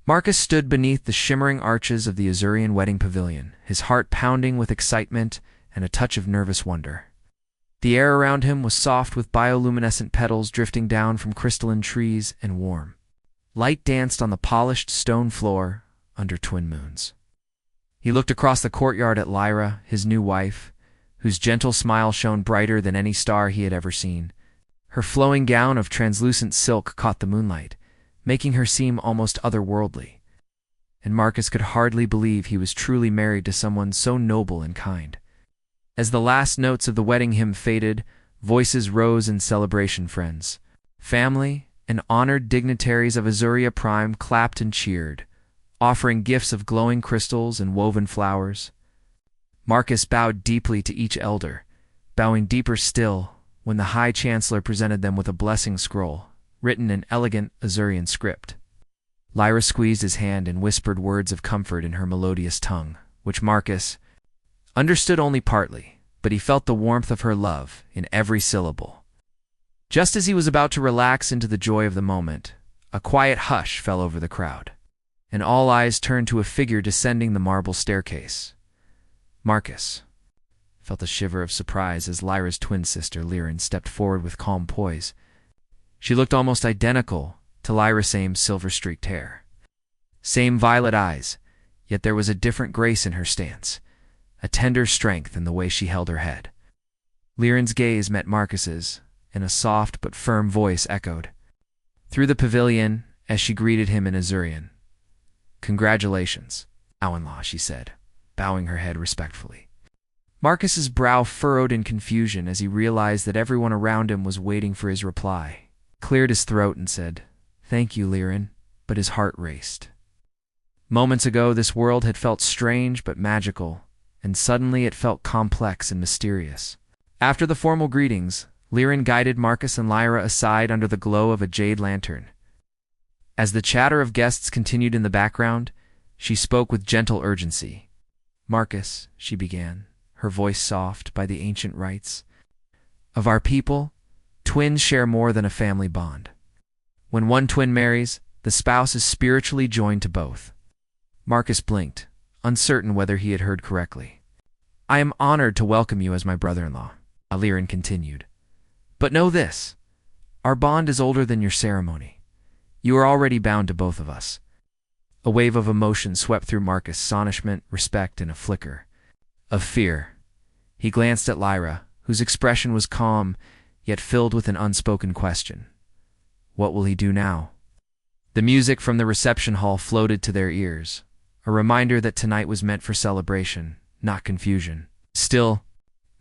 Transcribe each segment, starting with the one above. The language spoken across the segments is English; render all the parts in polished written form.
Marcus stood beneath the shimmering arches of the Azurian wedding pavilion, his heart pounding with excitement and a touch of nervous wonder. The air around him was soft with bioluminescent petals drifting down from crystalline trees and warm. Light danced on the polished stone floor under twin moons. He looked across the courtyard at Lyra, his new wife, whose gentle smile shone brighter than any star he had ever seen. Her flowing gown of translucent silk caught the moonlight, making her seem almost otherworldly. And Marcus could hardly believe he was truly married to someone so noble and kind. As the last notes of the wedding hymn faded, voices rose in celebration. Friends, family, and honored dignitaries of Azuria Prime clapped and cheered, offering gifts of glowing crystals and woven flowers. Marcus bowed deeply to each elder, bowing deeper still when the High Chancellor presented them with a blessing scroll, written in elegant Azurian script. Lyra squeezed his hand and whispered words of comfort in her melodious tongue, which Marcus understood only partly, but he felt the warmth of her love in every syllable. Just as he was about to relax into the joy of the moment, a quiet hush fell over the crowd, and all eyes turned to a figure descending the marble staircase. Marcus felt a shiver of surprise as Lyra's twin sister, Lyran, stepped forward with calm poise. She looked almost identical to Lyra's same silver-streaked hair, same violet eyes, yet there was a different grace in her stance, a tender strength in the way she held her head. Lyran's gaze met Marcus's, and a soft but firm voice echoed through the pavilion as she greeted him in Azurian. "Congratulations, Owen-law," she said, bowing her head respectfully. Marcus's brow furrowed in confusion as he realized that everyone around him was waiting for his reply. He cleared his throat and said, "Thank you, Lyran," but his heart raced. Moments ago, this world had felt strange but magical, and suddenly it felt complex and mysterious. After the formal greetings, Lyran guided Marcus and Lyra aside under the glow of a jade lantern. As the chatter of guests continued in the background, she spoke with gentle urgency. "Marcus," she began, her voice soft by the ancient rites of our people, twins share more than a family bond. When one twin marries, the spouse is spiritually joined to both. Marcus blinked, uncertain whether he had heard correctly. "I am honored to welcome you as my brother-in-law," Lyran continued. "But know this, our bond is older than your ceremony. You are already bound to both of us." A wave of emotion swept through Marcus, astonishment, respect, and a flicker of fear. He glanced at Lyra, whose expression was calm, yet filled with an unspoken question. What will he do now? The music from the reception hall floated to their ears, a reminder that tonight was meant for celebration, not confusion. Still,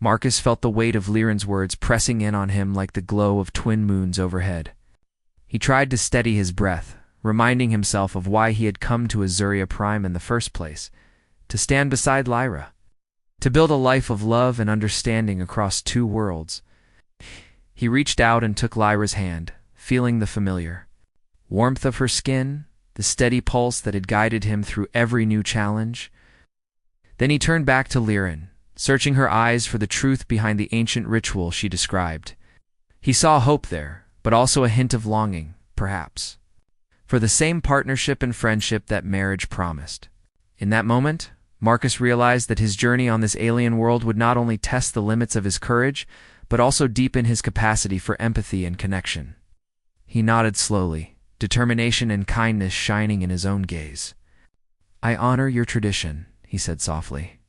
Marcus felt the weight of Lyran's words pressing in on him like the glow of twin moons overhead. He tried to steady his breath, reminding himself of why he had come to Azuria Prime in the first place, to stand beside Lyra, to build a life of love and understanding across two worlds. He reached out and took Lyra's hand, feeling the familiar warmth of her skin, the steady pulse that had guided him through every new challenge. Then he turned back to Lyran, searching her eyes for the truth behind the ancient ritual she described. He saw hope there, but also a hint of longing, perhaps, for the same partnership and friendship that marriage promised. In that moment, Marcus realized that his journey on this alien world would not only test the limits of his courage, but also deepen his capacity for empathy and connection. He nodded slowly, determination and kindness shining in his own gaze. "I honor your tradition," he said softly,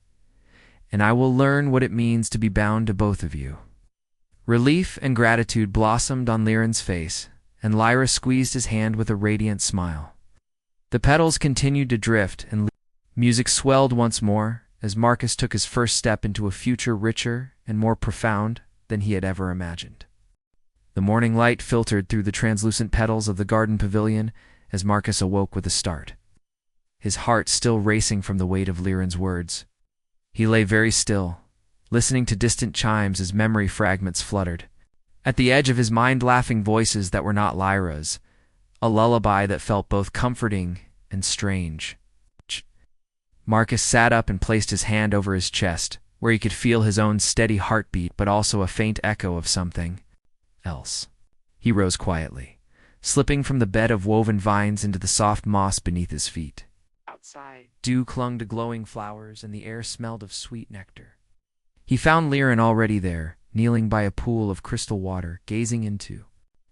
"and I will learn what it means to be bound to both of you." Relief and gratitude blossomed on Lyran's face, and Lyra squeezed his hand with a radiant smile. The petals continued to drift, and music swelled once more as Marcus took his first step into a future richer and more profound than he had ever imagined. The morning light filtered through the translucent petals of the garden pavilion as Marcus awoke with a start, his heart still racing from the weight of Lyran's words. He lay very still, listening to distant chimes as memory fragments fluttered. At the edge of his mind, laughing voices that were not Lyra's, a lullaby that felt both comforting and strange. Marcus sat up and placed his hand over his chest, where he could feel his own steady heartbeat but also a faint echo of something else. He rose quietly, slipping from the bed of woven vines into the soft moss beneath his feet. Outside, dew clung to glowing flowers, and the air smelled of sweet nectar. He found Liren already there, kneeling by a pool of crystal water, gazing into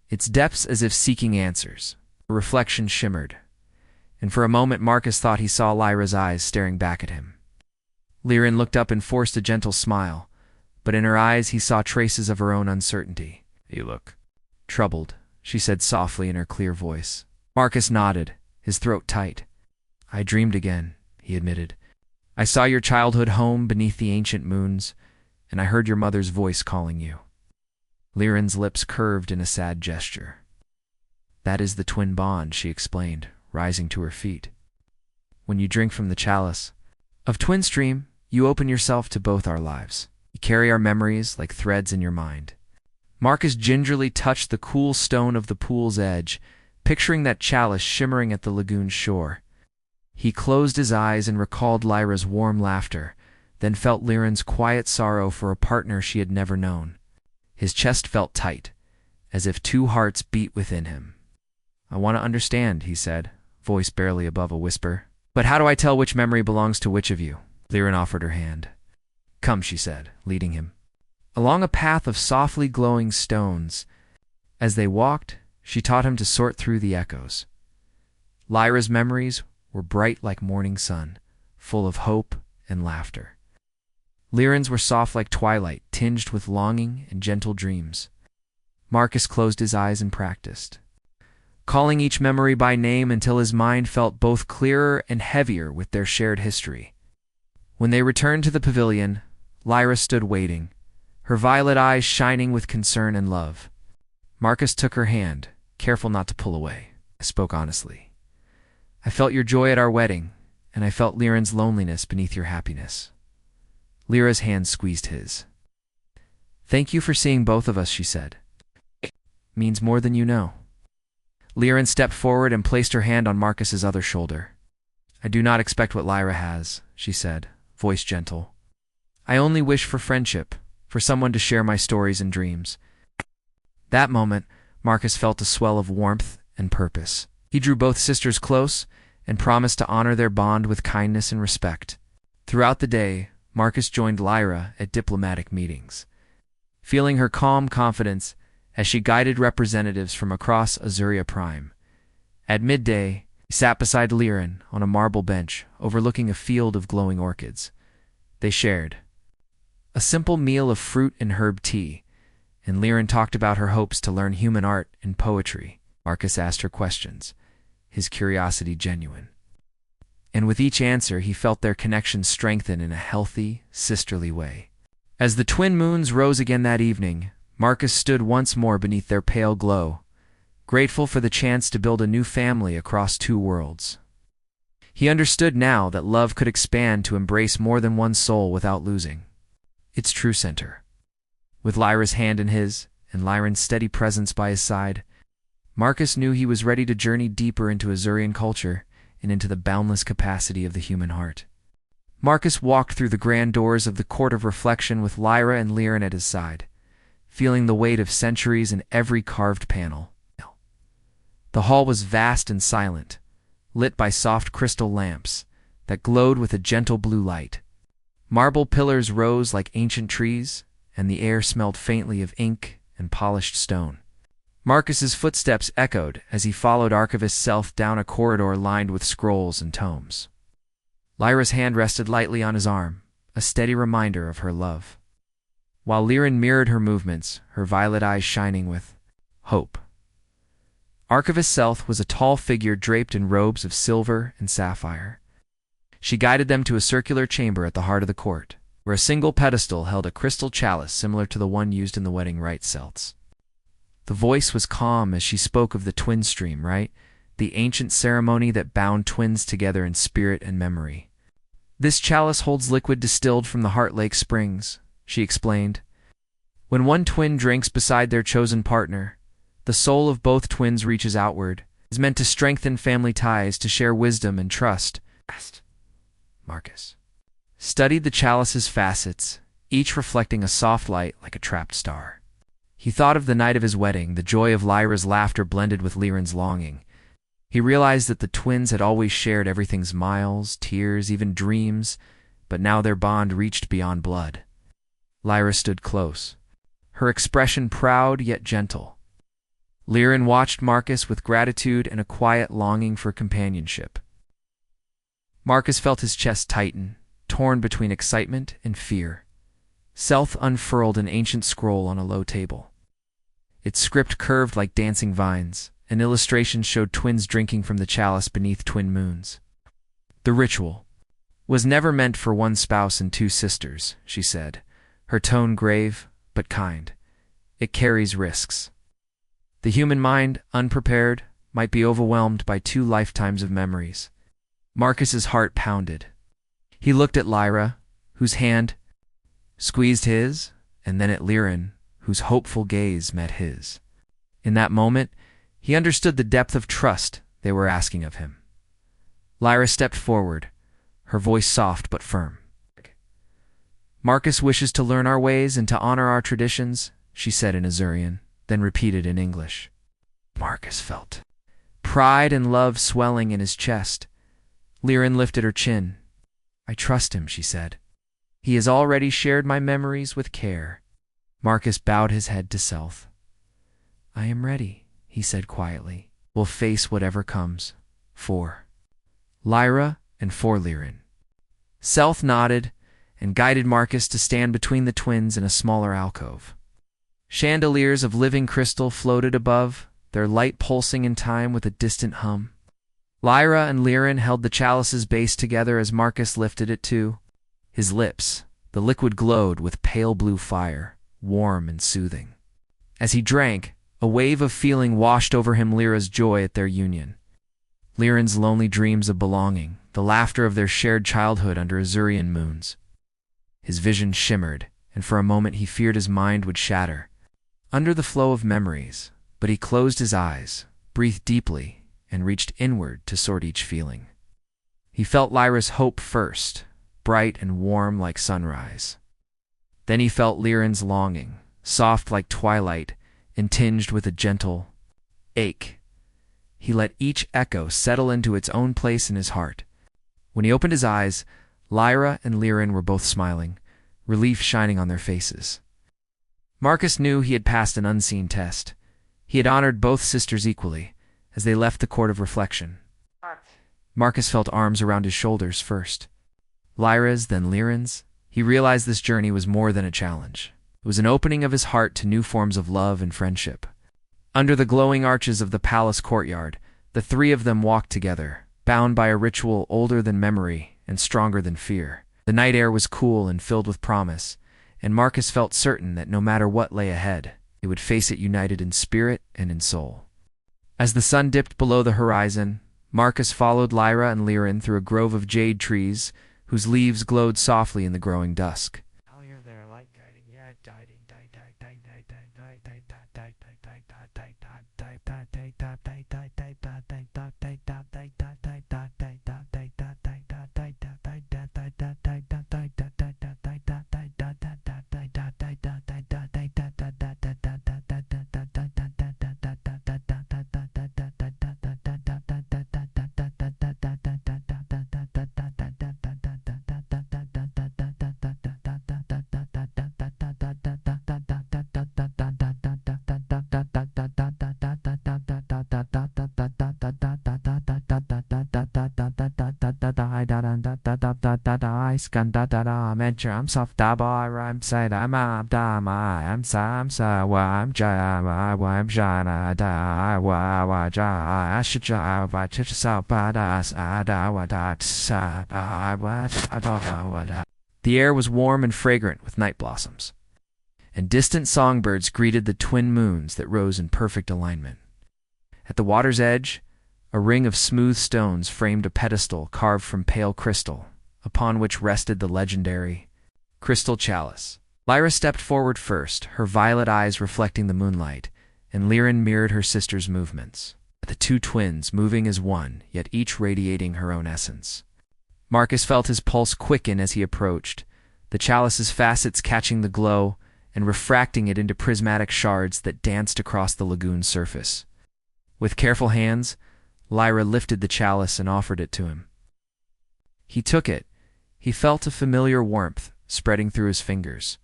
its depths as if seeking answers. A reflection shimmered, and for a moment Marcus thought he saw Lyra's eyes staring back at him. Liren looked up and forced a gentle smile, but in her eyes he saw traces of her own uncertainty. "You look troubled," she said softly in her clear voice. Marcus nodded, his throat tight. "I dreamed again," he admitted. "I saw your childhood home beneath the ancient moons, and I heard your mother's voice calling you." Liren's lips curved in a sad gesture. "That is the twin bond," she explained, rising to her feet. "When you drink from the chalice of Twin Stream, you open yourself to both our lives. You carry our memories like threads in your mind." Marcus gingerly touched the cool stone of the pool's edge, picturing that chalice shimmering at the lagoon's shore. He closed his eyes and recalled Lyra's warm laughter, then felt Liren's quiet sorrow for a partner she had never known. His chest felt tight, as if two hearts beat within him. "I want to understand," he said, voice barely above a whisper. "But how do I tell which memory belongs to which of you?" Liren offered her hand. "Come," she said, leading him along a path of softly glowing stones. As they walked, she taught him to sort through the echoes. Lyra's memories were bright like morning sun, full of hope and laughter. Liren's were soft like twilight, tinged with longing and gentle dreams. Marcus closed his eyes and practiced, calling each memory by name until his mind felt both clearer and heavier with their shared history. When they returned to the pavilion, Lyra stood waiting, her violet eyes shining with concern and love. Marcus took her hand, careful not to pull away. "I spoke honestly. I felt your joy at our wedding, and I felt Liren's loneliness beneath your happiness." Lyra's hand squeezed his. "Thank you for seeing both of us," she said. "It means more than you know." Liren stepped forward and placed her hand on Marcus's other shoulder. "I do not expect what Lyra has," she said, voice gentle. "I only wish for friendship, for someone to share my stories and dreams." That moment, Marcus felt a swell of warmth and purpose. He drew both sisters close and promised to honor their bond with kindness and respect. Throughout the day, Marcus joined Lyra at diplomatic meetings, feeling her calm confidence as she guided representatives from across Azuria Prime. At midday, he sat beside Liren on a marble bench overlooking a field of glowing orchids. They shared a simple meal of fruit and herb tea, and Liren talked about her hopes to learn human art and poetry. Marcus asked her questions, his curiosity genuine. And with each answer, he felt their connection strengthen in a healthy, sisterly way. As the twin moons rose again that evening, Marcus stood once more beneath their pale glow, grateful for the chance to build a new family across two worlds. He understood now that love could expand to embrace more than one soul without losing its true center. With Lyra's hand in his, and Liren's steady presence by his side, Marcus knew he was ready to journey deeper into Azurian culture and into the boundless capacity of the human heart. Marcus walked through the grand doors of the Court of Reflection with Lyra and Liren at his side, feeling the weight of centuries in every carved panel. The hall was vast and silent, lit by soft crystal lamps that glowed with a gentle blue light. Marble pillars rose like ancient trees, and the air smelled faintly of ink and polished stone. Marcus's footsteps echoed as he followed Archivist Self down a corridor lined with scrolls and tomes. Lyra's hand rested lightly on his arm, a steady reminder of her love, while Liren mirrored her movements, her violet eyes shining with hope. Archivist Self was a tall figure draped in robes of silver and sapphire. She guided them to a circular chamber at the heart of the court, where a single pedestal held a crystal chalice similar to the one used in the wedding rite celts. The voice was calm as she spoke of the twin stream, right? The ancient ceremony that bound twins together in spirit and memory. "This chalice holds liquid distilled from the Heart Lake Springs," she explained. "When one twin drinks beside their chosen partner, the soul of both twins reaches outward. It is meant to strengthen family ties, to share wisdom and trust." Marcus studied the chalice's facets, each reflecting a soft light like a trapped star. He thought of the night of his wedding, the joy of Lyra's laughter blended with Liren's longing. He realized that the twins had always shared everything: smiles, tears, even dreams, but now their bond reached beyond blood. Lyra stood close, her expression proud yet gentle. Liren watched Marcus with gratitude and a quiet longing for companionship. Marcus felt his chest tighten, torn between excitement and fear. Selth unfurled an ancient scroll on a low table. Its script curved like dancing vines. An illustration showed twins drinking from the chalice beneath twin moons. "The ritual was never meant for one spouse and two sisters," she said, her tone grave but kind. "It carries risks. The human mind, unprepared, might be overwhelmed by 2 lifetimes of memories." Marcus's heart pounded. He looked at Lyra, whose hand squeezed his, and then at Liren, whose hopeful gaze met his. In that moment, he understood the depth of trust they were asking of him. Lyra stepped forward, her voice soft but firm. "Marcus wishes to learn our ways and to honor our traditions," she said in Azurian, then repeated in English. Marcus felt pride and love swelling in his chest. Liren lifted her chin. "I trust him," she said. "He has already shared my memories with care." Marcus bowed his head to Selth. "I am ready," he said quietly. "We'll face whatever comes. For Lyra and for Liren." Selth nodded and guided Marcus to stand between the twins in a smaller alcove. Chandeliers of living crystal floated above, their light pulsing in time with a distant hum. Lyra and Liren held the chalice's base together as Marcus lifted it too. His lips, the liquid glowed with pale blue fire, warm and soothing. As he drank, a wave of feeling washed over him, Lyra's joy at their union, Liren's lonely dreams of belonging, the laughter of their shared childhood under Azurian moons. His vision shimmered, and for a moment he feared his mind would shatter under the flow of memories, but he closed his eyes, breathed deeply, and reached inward to sort each feeling. He felt Lyra's hope first, bright and warm like sunrise. Then he felt Liren's longing, soft like twilight, and tinged with a gentle ache. He let each echo settle into its own place in his heart. When he opened his eyes, Lyra and Liren were both smiling, relief shining on their faces. Marcus knew he had passed an unseen test. He had honored both sisters equally, as they left the court of reflection. Marcus felt arms around his shoulders first. Lyra's, then Liren's. He realized this journey was more than a challenge. It was an opening of his heart to new forms of love and friendship. Under the glowing arches of the palace courtyard, the 3 of them walked together, bound by a ritual older than memory and stronger than fear. The night air was cool and filled with promise, and Marcus felt certain that no matter what lay ahead, they would face it united in spirit and in soul. As the sun dipped below the horizon, Marcus followed Lyra and Liren through a grove of jade trees whose leaves glowed softly in the growing dusk. The air was warm and fragrant with night blossoms, and distant songbirds greeted the twin moons that rose in perfect alignment. At the water's edge, a ring of smooth stones framed a pedestal carved from pale crystal, upon which rested the legendary crystal chalice. Lyra stepped forward first, her violet eyes reflecting the moonlight, and Liren mirrored her sister's movements, the 2 twins moving as one, yet each radiating her own essence. Marcus felt his pulse quicken as he approached, the chalice's facets catching the glow, and refracting it into prismatic shards that danced across the lagoon's surface. With careful hands, Lyra lifted the chalice and offered it to him. He took it. He felt a familiar warmth spreading through his fingers.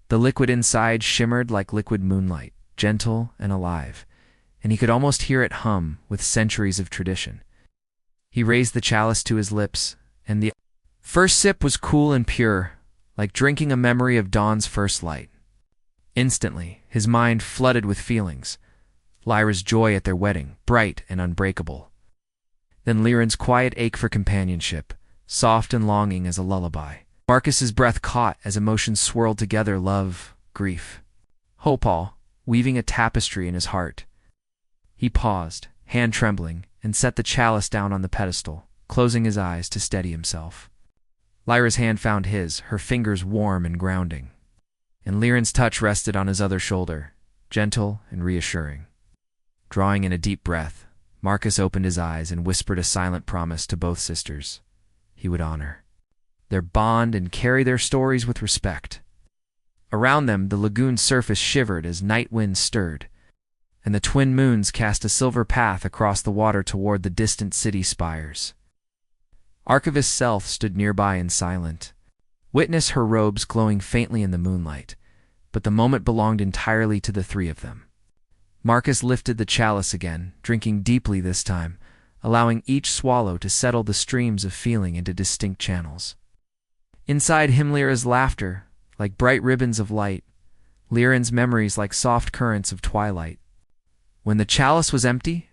The liquid inside shimmered like liquid moonlight, gentle and alive, and he could almost hear it hum with centuries of tradition. He raised the chalice to his lips, and the first sip was cool and pure, like drinking a memory of dawn's first light. Instantly, his mind flooded with feelings. Lyra's joy at their wedding, bright and unbreakable. Then Liren's quiet ache for companionship, soft and longing as a lullaby. Marcus's breath caught as emotions swirled together: love, grief, hope, all weaving a tapestry in his heart. He paused, hand trembling, and set the chalice down on the pedestal, closing his eyes to steady himself. Lyra's hand found his, her fingers warm and grounding, and Liren's touch rested on his other shoulder, gentle and reassuring. Drawing in a deep breath, Marcus opened his eyes and whispered a silent promise to both sisters. He would honor their bond and carry their stories with respect. Around them, the lagoon's surface shivered as night winds stirred, and the twin moons cast a silver path across the water toward the distant city spires. Archivist Self stood nearby and silent, witness her robes glowing faintly in the moonlight, but the moment belonged entirely to the three of them. Marcus lifted the chalice again, drinking deeply this time, allowing each swallow to settle the streams of feeling into distinct channels. Inside him, Lyra's laughter, like bright ribbons of light, Liren's memories like soft currents of twilight. When the chalice was empty,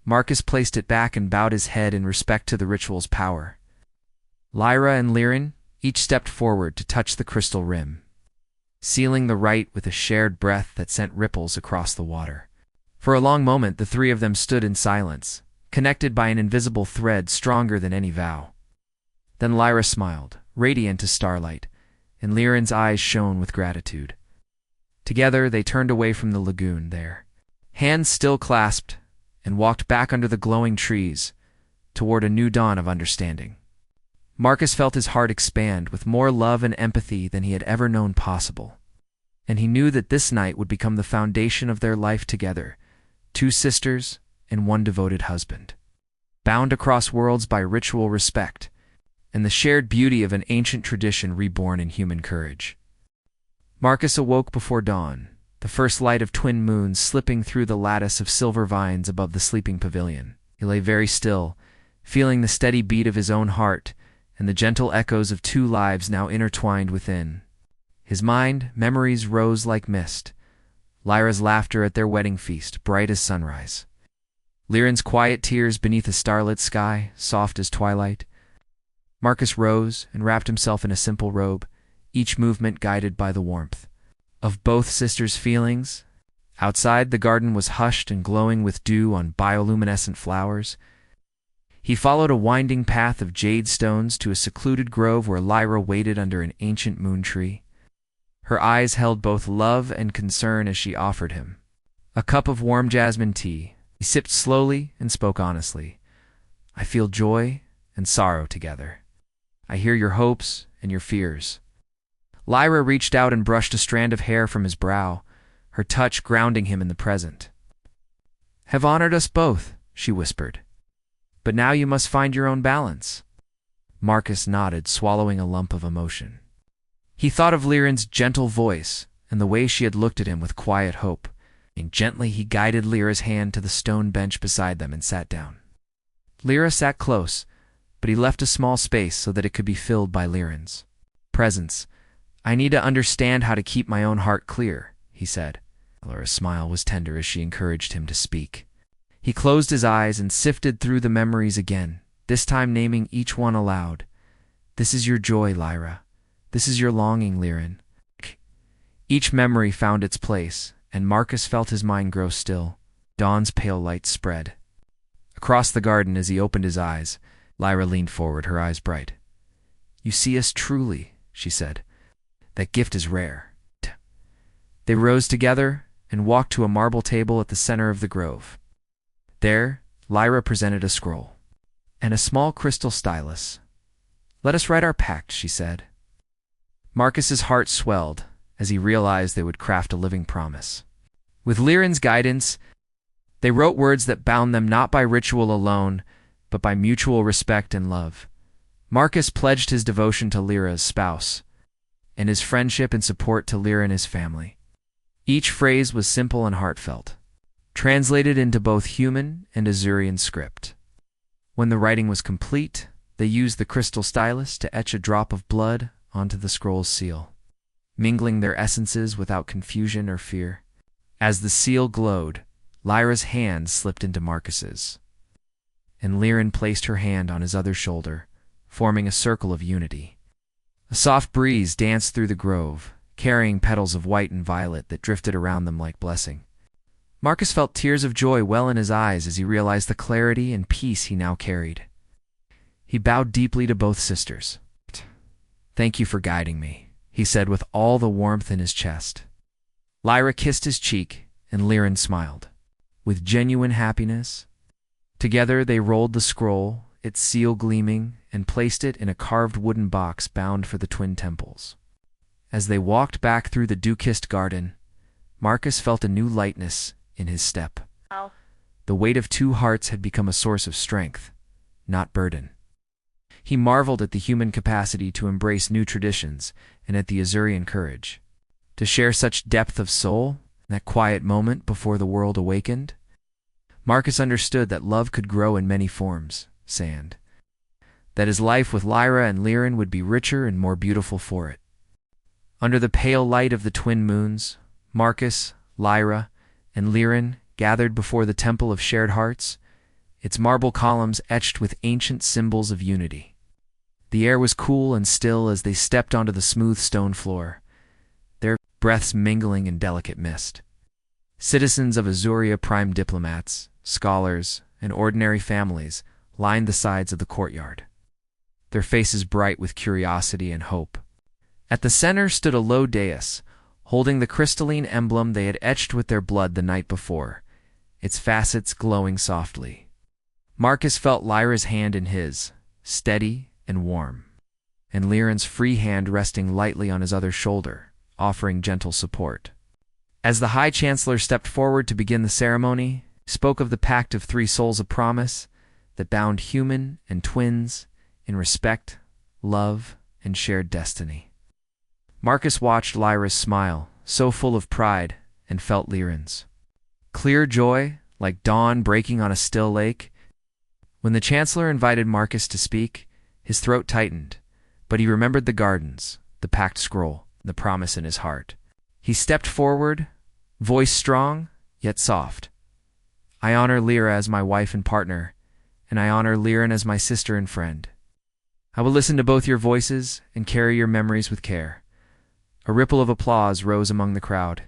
Marcus placed it back and bowed his head in respect to the ritual's power. Lyra and Liren each stepped forward to touch the crystal rim, sealing the rite with a shared breath that sent ripples across the water. For a long moment, the three of them stood in silence, connected by an invisible thread stronger than any vow. Then Lyra smiled, radiant as starlight, and Liren's eyes shone with gratitude. Together, they turned away from the lagoon there, hands still clasped, and walked back under the glowing trees toward a new dawn of understanding. Marcus felt his heart expand with more love and empathy than he had ever known possible, and he knew that this night would become the foundation of their life together, two sisters and one devoted husband, bound across worlds by ritual respect and the shared beauty of an ancient tradition reborn in human courage. Marcus awoke before dawn, the first light of twin moons slipping through the lattice of silver vines above the sleeping pavilion. He lay very still, feeling the steady beat of his own heart and the gentle echoes of two lives now intertwined within. His mind, memories rose like mist, Lyra's laughter at their wedding feast, bright as sunrise. Liren's quiet tears beneath a starlit sky, soft as twilight. Marcus rose and wrapped himself in a simple robe, each movement guided by the warmth of both sisters' feelings. Outside, the garden was hushed and glowing with dew on bioluminescent flowers. He followed a winding path of jade stones to a secluded grove where Lyra waited under an ancient moon tree. Her eyes held both love and concern as she offered him a cup of warm jasmine tea. He sipped slowly and spoke honestly. "I feel joy and sorrow together. I hear your hopes and your fears." Lyra reached out and brushed a strand of hair from his brow, her touch grounding him in the present. "Have honored us both," she whispered. "But now you must find your own balance." Marcus nodded, swallowing a lump of emotion. He thought of Liren's gentle voice and the way she had looked at him with quiet hope, and gently he guided Lyra's hand to the stone bench beside them and sat down. Lyra sat close, but he left a small space so that it could be filled by Liren's presence. "I need to understand how to keep my own heart clear," he said. Lyra's smile was tender as she encouraged him to speak. He closed his eyes and sifted through the memories again, this time naming each one aloud. "This is your joy, Lyra. This is your longing, Liren." Each memory found its place, and Marcus felt his mind grow still. Dawn's pale light spread across the garden as he opened his eyes. Lyra leaned forward, her eyes bright. "You see us truly," she said. "That gift is rare." They rose together and walked to a marble table at the center of the grove. There, Lyra presented a scroll and a small crystal stylus. "Let us write our pact," she said. Marcus's heart swelled as he realized they would craft a living promise. With Liren's guidance, they wrote words that bound them not by ritual alone, but by mutual respect and love. Marcus pledged his devotion to Lyra as spouse, and his friendship and support to Lyra and his family. Each phrase was simple and heartfelt, translated into both human and Azurian script. When the writing was complete, they used the crystal stylus to etch a drop of blood onto the scroll's seal, mingling their essences without confusion or fear. As the seal glowed, Lyra's hand slipped into Marcus's, and Liren placed her hand on his other shoulder, forming a circle of unity. A soft breeze danced through the grove, carrying petals of white and violet that drifted around them like blessing. Marcus felt tears of joy well in his eyes as he realized the clarity and peace he now carried. He bowed deeply to both sisters. "Thank you for guiding me," he said with all the warmth in his chest. Lyra kissed his cheek, and Liren smiled, with genuine happiness. Together they rolled the scroll, its seal gleaming, and placed it in a carved wooden box bound for the twin temples. As they walked back through the dew-kissed garden, Marcus felt a new lightness in his step. Wow. The weight of two hearts had become a source of strength, not burden. He marveled at the human capacity to embrace new traditions and at the Azurian courage to share such depth of soul in that quiet moment before the world awakened. Marcus understood that love could grow in many forms, that his life with Lyra and Liren would be richer and more beautiful for it. Under the pale light of the twin moons, Marcus, Lyra, and Liren gathered before the Temple of Shared Hearts, its marble columns etched with ancient symbols of unity. The air was cool and still as they stepped onto the smooth stone floor, their breaths mingling in delicate mist. Citizens of Azuria, prime diplomats, scholars, and ordinary families lined the sides of the courtyard, their faces bright with curiosity and hope. At the center stood a low dais, holding the crystalline emblem they had etched with their blood the night before, its facets glowing softly. Marcus felt Lyra's hand in his, steady and warm, and Liren's free hand resting lightly on his other shoulder, offering gentle support. As the High Chancellor stepped forward to begin the ceremony, he spoke of the pact of three souls of promise that bound human and twins in respect, love, and shared destiny. Marcus watched Lyra's smile, so full of pride, and felt Liren's clear joy, like dawn breaking on a still lake. When the Chancellor invited Marcus to speak, his throat tightened, but he remembered the gardens, the pact scroll, and the promise in his heart. He stepped forward, voice strong, yet soft. "I honor Lyra as my wife and partner, and I honor Liren as my sister and friend. I will listen to both your voices and carry your memories with care." A ripple of applause rose among the crowd,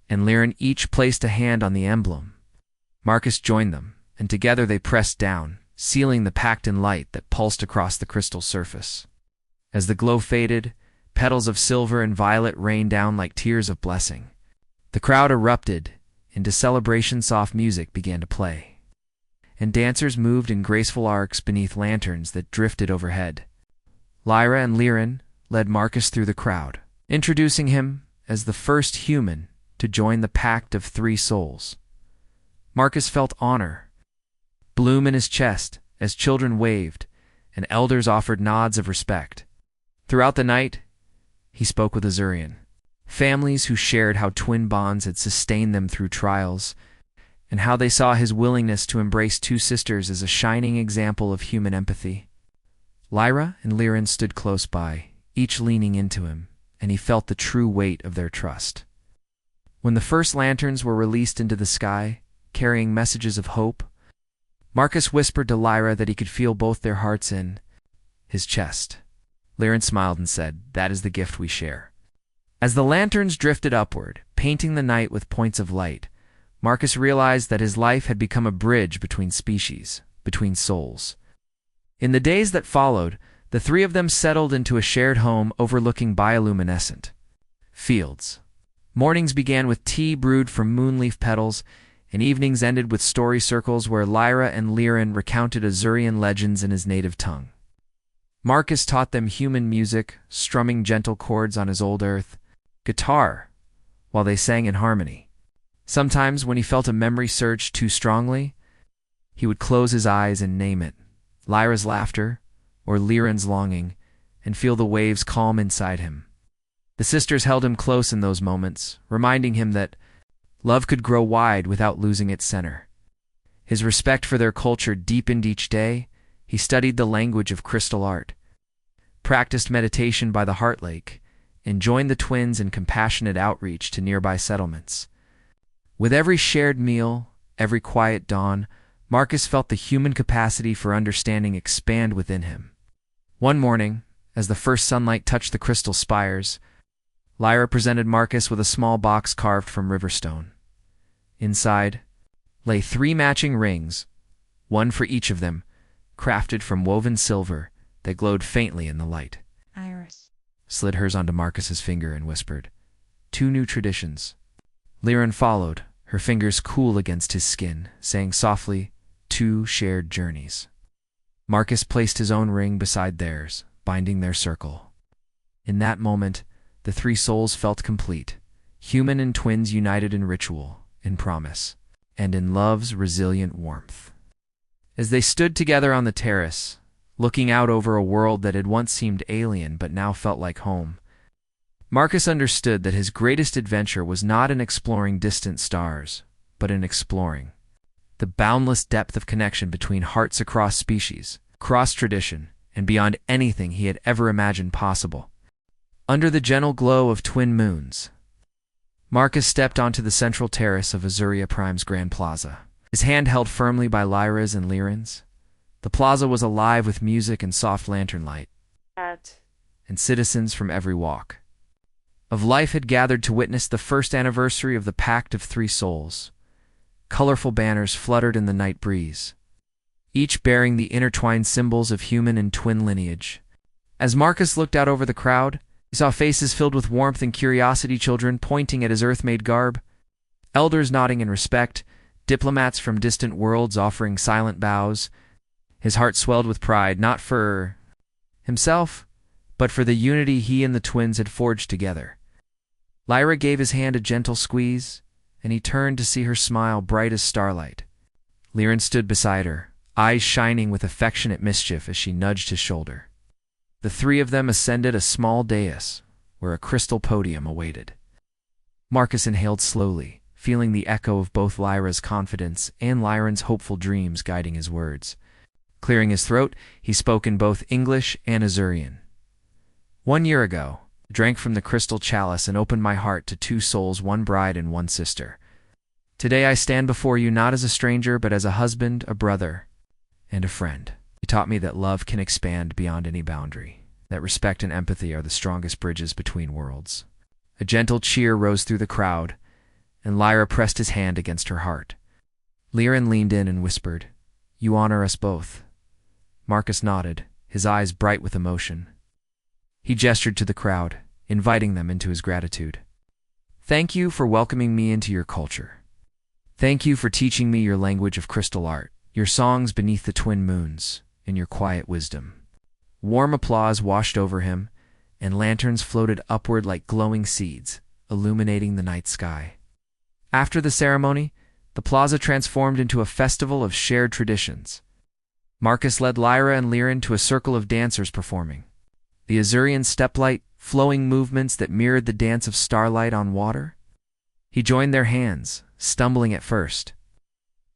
and Liren each placed a hand on the emblem. Marcus joined them, and together they pressed down, sealing the pact in light that pulsed across the crystal surface. As the glow faded, petals of silver and violet rained down like tears of blessing. The crowd erupted into celebration. Soft music began to play, and dancers moved in graceful arcs beneath lanterns that drifted overhead. Lyra and Liren led Marcus through the crowd, introducing him as the first human to join the pact of three souls. Marcus felt honor bloom in his chest as children waved and elders offered nods of respect. Throughout the night, he spoke with Azurian families who shared how twin bonds had sustained them through trials, and how they saw his willingness to embrace two sisters as a shining example of human empathy. Lyra and Liren stood close by, each leaning into him, and he felt the true weight of their trust. When the first lanterns were released into the sky, carrying messages of hope, Marcus whispered to Lyra that he could feel both their hearts in his chest. Liren smiled and said, "That is the gift we share." As the lanterns drifted upward, painting the night with points of light, Marcus realized that his life had become a bridge between species, between souls. In the days that followed, the three of them settled into a shared home overlooking bioluminescent fields. Mornings began with tea brewed from moonleaf petals, and evenings ended with story circles where Lyra and Liren recounted Azurian legends in his native tongue. Marcus taught them human music, strumming gentle chords on his old earth, guitar, while they sang in harmony. Sometimes, when he felt a memory surge too strongly, he would close his eyes and name it, Lyra's laughter or Liren's longing, and feel the waves calm inside him. The sisters held him close in those moments, reminding him that love could grow wide without losing its center. His respect for their culture deepened each day. He studied the language of crystal art, practiced meditation by the Heart Lake, and joined the twins in compassionate outreach to nearby settlements. With every shared meal, every quiet dawn, Marcus felt the human capacity for understanding expand within him. One morning, as the first sunlight touched the crystal spires, Lyra presented Marcus with a small box carved from riverstone. Inside lay 3 matching rings, one for each of them, crafted from woven silver that glowed faintly in the light. Iris Slid hers onto Marcus's finger and whispered, 2 new traditions. Liren followed, her fingers cool against his skin, saying softly, 2 shared journeys. Marcus placed his own ring beside theirs, binding their circle. In that moment, the 3 souls felt complete, human and twins united in ritual, in promise, and in love's resilient warmth. As they stood together on the terrace, looking out over a world that had once seemed alien but now felt like home, Marcus understood that his greatest adventure was not in exploring distant stars, but in exploring the boundless depth of connection between hearts across species, across tradition, and beyond anything he had ever imagined possible. Under the gentle glow of twin moons, Marcus stepped onto the central terrace of Azuria Prime's Grand Plaza, his hand held firmly by Lyra's and Liren's. The plaza was alive with music and soft lantern light, and citizens from every walk of life had gathered to witness the first anniversary of the Pact of 3 Souls. Colorful banners fluttered in the night breeze, each bearing the intertwined symbols of human and twin lineage. As Marcus looked out over the crowd, he saw faces filled with warmth and curiosity, children pointing at his earth-made garb, elders nodding in respect, diplomats from distant worlds offering silent bows. His heart swelled with pride, not for himself, but for the unity he and the twins had forged together. Lyra gave his hand a gentle squeeze, and he turned to see her smile bright as starlight. Liren stood beside her, eyes shining with affectionate mischief as she nudged his shoulder. The 3 of them ascended a small dais, where a crystal podium awaited. Marcus inhaled slowly, feeling the echo of both Lyra's confidence and Liren's hopeful dreams guiding his words. Clearing his throat, he spoke in both English and Azurian. 1 year ago, I drank from the crystal chalice and opened my heart to 2 souls, 1 bride and 1 sister. Today I stand before you not as a stranger, but as a husband, a brother, and a friend. He taught me that love can expand beyond any boundary, that respect and empathy are the strongest bridges between worlds. A gentle cheer rose through the crowd, and Lyra pressed his hand against her heart. Liren leaned in and whispered, "You honor us both." Marcus nodded, his eyes bright with emotion. He gestured to the crowd, inviting them into his gratitude. "Thank you for welcoming me into your culture. Thank you for teaching me your language of crystal art, your songs beneath the twin moons, and your quiet wisdom." Warm applause washed over him, and lanterns floated upward like glowing seeds, illuminating the night sky. After the ceremony, the plaza transformed into a festival of shared traditions. Marcus led Lyra and Liren to a circle of dancers performing. The Azurian steplight, flowing movements that mirrored the dance of starlight on water. He joined their hands, stumbling at first.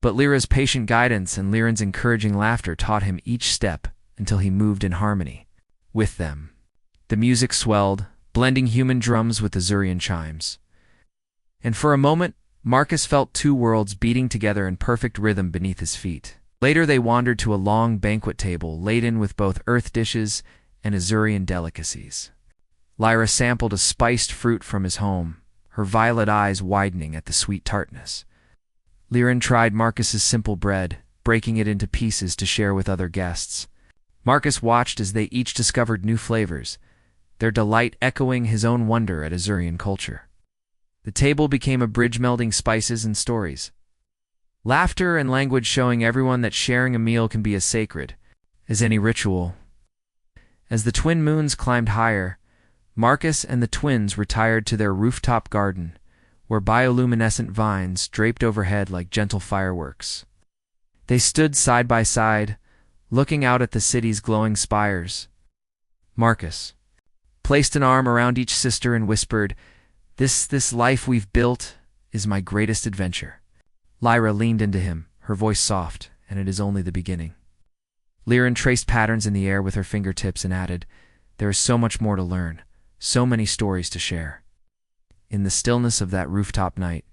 But Lyra's patient guidance and Liren's encouraging laughter taught him each step until he moved in harmony with them. The music swelled, blending human drums with Azurian chimes. And for a moment, Marcus felt 2 worlds beating together in perfect rhythm beneath his feet. Later they wandered to a long banquet table laden with both earth dishes and Azurian delicacies. Lyra sampled a spiced fruit from his home, her violet eyes widening at the sweet tartness. Liren tried Marcus's simple bread, breaking it into pieces to share with other guests. Marcus watched as they each discovered new flavors, their delight echoing his own wonder at Azurian culture. The table became a bridge melding spices and stories, laughter and language showing everyone that sharing a meal can be as sacred as any ritual. As the twin moons climbed higher, Marcus and the twins retired to their rooftop garden, where bioluminescent vines draped overhead like gentle fireworks. They stood side by side, looking out at the city's glowing spires. Marcus placed an arm around each sister and whispered, This life we've built is my greatest adventure." Lyra leaned into him, her voice soft, "And it is only the beginning." Liren traced patterns in the air with her fingertips and added, "There is so much more to learn, so many stories to share." In the stillness of that rooftop night,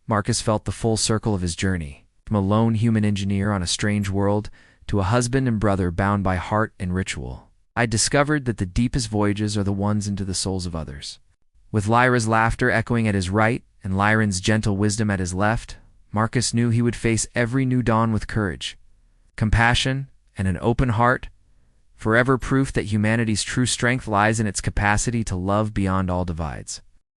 Marcus felt the full circle of his journey, from a lone human engineer on a strange world to a husband and brother bound by heart and ritual. I discovered that the deepest voyages are the ones into the souls of others. With Lyra's laughter echoing at his right and Lyran's gentle wisdom at his left, Marcus knew he would face every new dawn with courage, compassion, and an open heart, forever proof that humanity's true strength lies in its capacity to love beyond all divides.